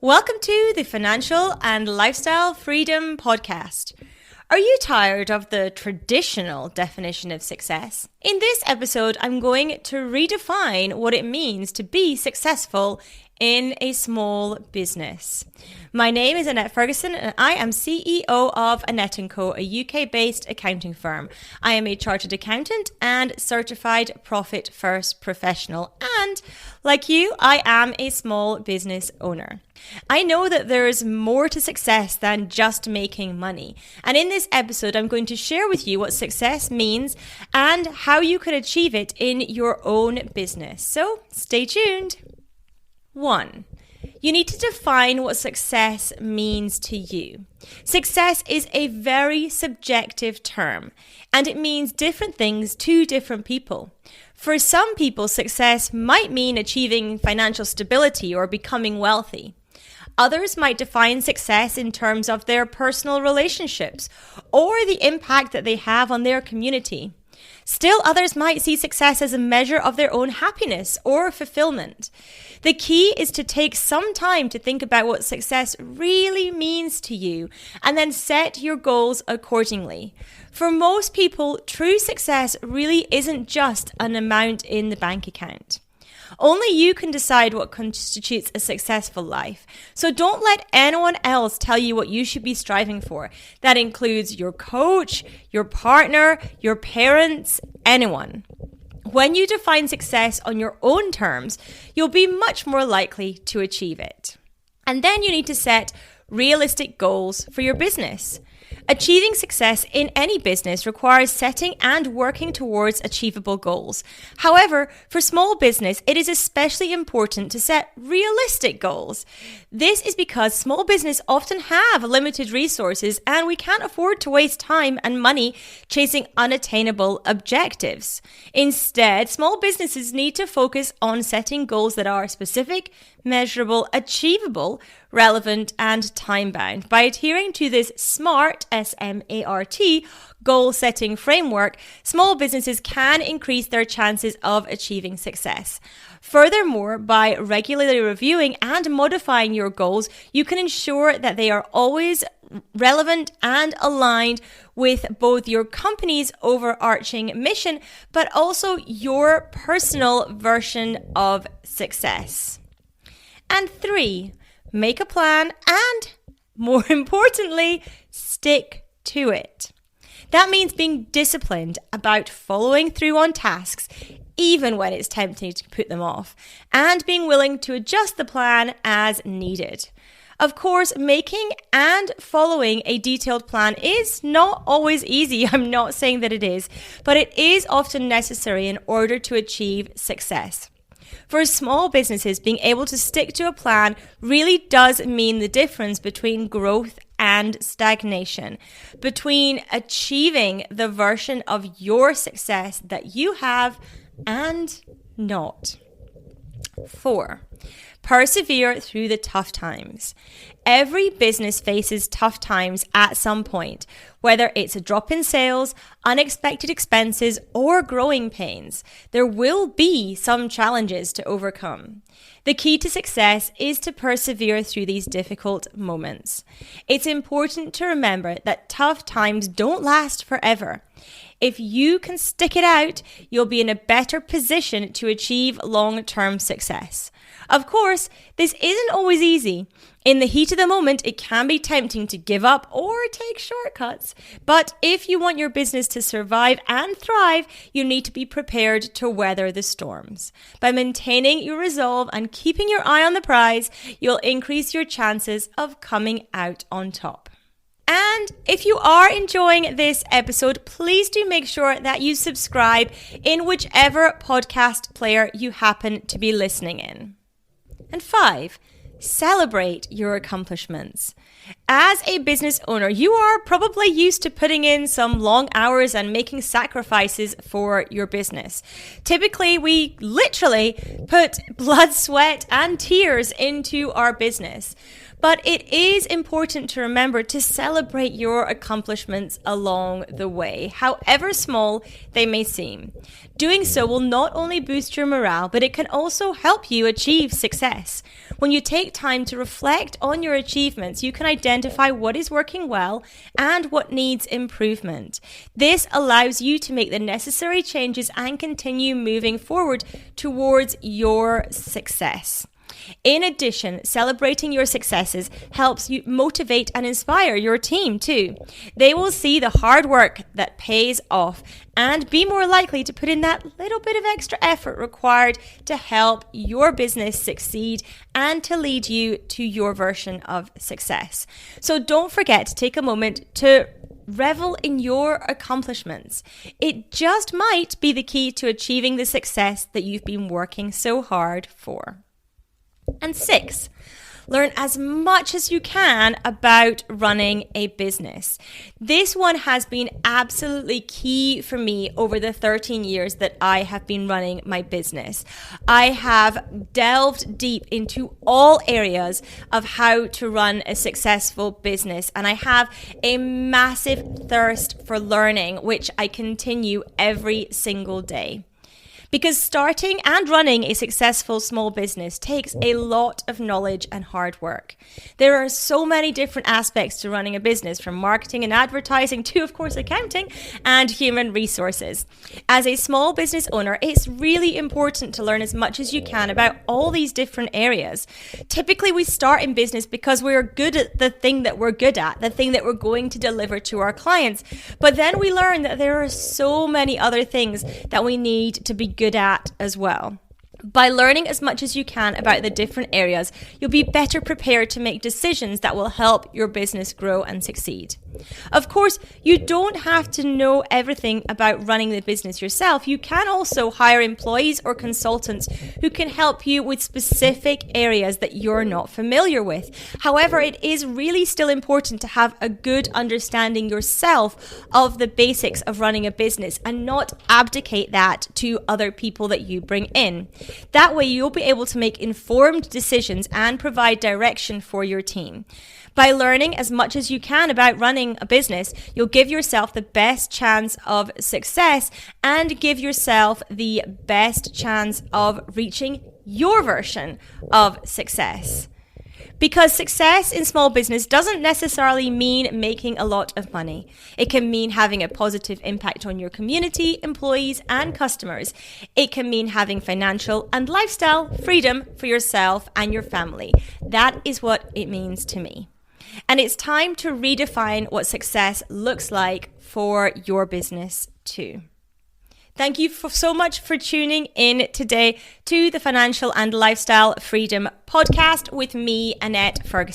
Welcome to the Financial and Lifestyle Freedom Podcast. Are you tired of the traditional definition of success? In this episode, I'm going to redefine what it means to be successful in a small business. My name is Annette Ferguson and I am CEO of Annette Co, a UK-based accounting firm. I am a chartered accountant and certified profit first professional. And like you, I am a small business owner. I know that there is more to success than just making money. And in this episode, I'm going to share with you what success means and how you can achieve it in your own business. So stay tuned. 1. You need to define what success means to you. Success is a very subjective term, and it means different things to different people. For some people, success might mean achieving financial stability or becoming wealthy. Others might define success in terms of their personal relationships or the impact that they have on their community. Still, others might see success as a measure of their own happiness or fulfillment. The key is to take some time to think about what success really means to you and then set your goals accordingly. For most people, true success really isn't just an amount in the bank account. Only you can decide what constitutes a successful life. So don't let anyone else tell you what you should be striving for. That includes your coach, your partner, your parents, anyone. When you define success on your own terms, you'll be much more likely to achieve it. And then you need to set realistic goals for your business. Achieving success in any business requires setting and working towards achievable goals. However, for small business, it is especially important to set realistic goals. This is because small business often have limited resources and we can't afford to waste time and money chasing unattainable objectives. Instead, small businesses need to focus on setting goals that are specific, measurable, achievable, relevant, and time-bound. By adhering to this SMART, S-M-A-R-T, goal-setting framework, small businesses can increase their chances of achieving success. Furthermore, by regularly reviewing and modifying your goals, you can ensure that they are always relevant and aligned with both your company's overarching mission, but also your personal version of success. And 3, make a plan and, more importantly, stick to it. That means being disciplined about following through on tasks, even when it's tempting to put them off, and being willing to adjust the plan as needed. Of course, making and following a detailed plan is not always easy. I'm not saying that it is, but it is often necessary in order to achieve success. For small businesses, being able to stick to a plan really does mean the difference between growth and stagnation, between achieving the version of your success that you have and not. 4, persevere through the tough times. Every business faces tough times at some point, whether it's a drop in sales, unexpected expenses, or growing pains. There will be some challenges to overcome. The key to success is to persevere through these difficult moments. It's important to remember that tough times don't last forever. If you can stick it out, you'll be in a better position to achieve long-term success. Of course, this isn't always easy. In the heat of the moment, it can be tempting to give up or take shortcuts. But if you want your business to survive and thrive, you need to be prepared to weather the storms. By maintaining your resolve and keeping your eye on the prize, you'll increase your chances of coming out on top. And if you are enjoying this episode, please do make sure that you subscribe in whichever podcast player you happen to be listening in. And 5, celebrate your accomplishments. As a business owner, you are probably used to putting in some long hours and making sacrifices for your business. Typically, we literally put blood, sweat, and tears into our business. But it is important to remember to celebrate your accomplishments along the way, however small they may seem. Doing so will not only boost your morale, but it can also help you achieve success. When you take time to reflect on your achievements, you can identify what is working well and what needs improvement. This allows you to make the necessary changes and continue moving forward towards your success. In addition, celebrating your successes helps you motivate and inspire your team too. They will see the hard work that pays off and be more likely to put in that little bit of extra effort required to help your business succeed and to lead you to your version of success. So don't forget to take a moment to revel in your accomplishments. It just might be the key to achieving the success that you've been working so hard for. And 6, learn as much as you can about running a business. This one has been absolutely key for me over the 13 years that I have been running my business. I have delved deep into all areas of how to run a successful business, and I have a massive thirst for learning, which I continue every single day. Because starting and running a successful small business takes a lot of knowledge and hard work. There are so many different aspects to running a business, from marketing and advertising to, of course, accounting and human resources. As a small business owner, it's really important to learn as much as you can about all these different areas. Typically, we start in business because we're good at the thing that we're good at, the thing that we're going to deliver to our clients. But then we learn that there are so many other things that we need to be good at as well. By learning as much as you can about the different areas, you'll be better prepared to make decisions that will help your business grow and succeed. Of course, you don't have to know everything about running the business yourself. You can also hire employees or consultants who can help you with specific areas that you're not familiar with. However, it is really still important to have a good understanding yourself of the basics of running a business and not abdicate that to other people that you bring in. That way, you'll be able to make informed decisions and provide direction for your team. By learning as much as you can about running a business, you'll give yourself the best chance of success and give yourself the best chance of reaching your version of success. Because success in small business doesn't necessarily mean making a lot of money. It can mean having a positive impact on your community, employees, and customers. It can mean having financial and lifestyle freedom for yourself and your family. That is what it means to me. And it's time to redefine what success looks like for your business too. Thank you so much for tuning in today to the Financial and Lifestyle Freedom Podcast with me, Annette Ferguson.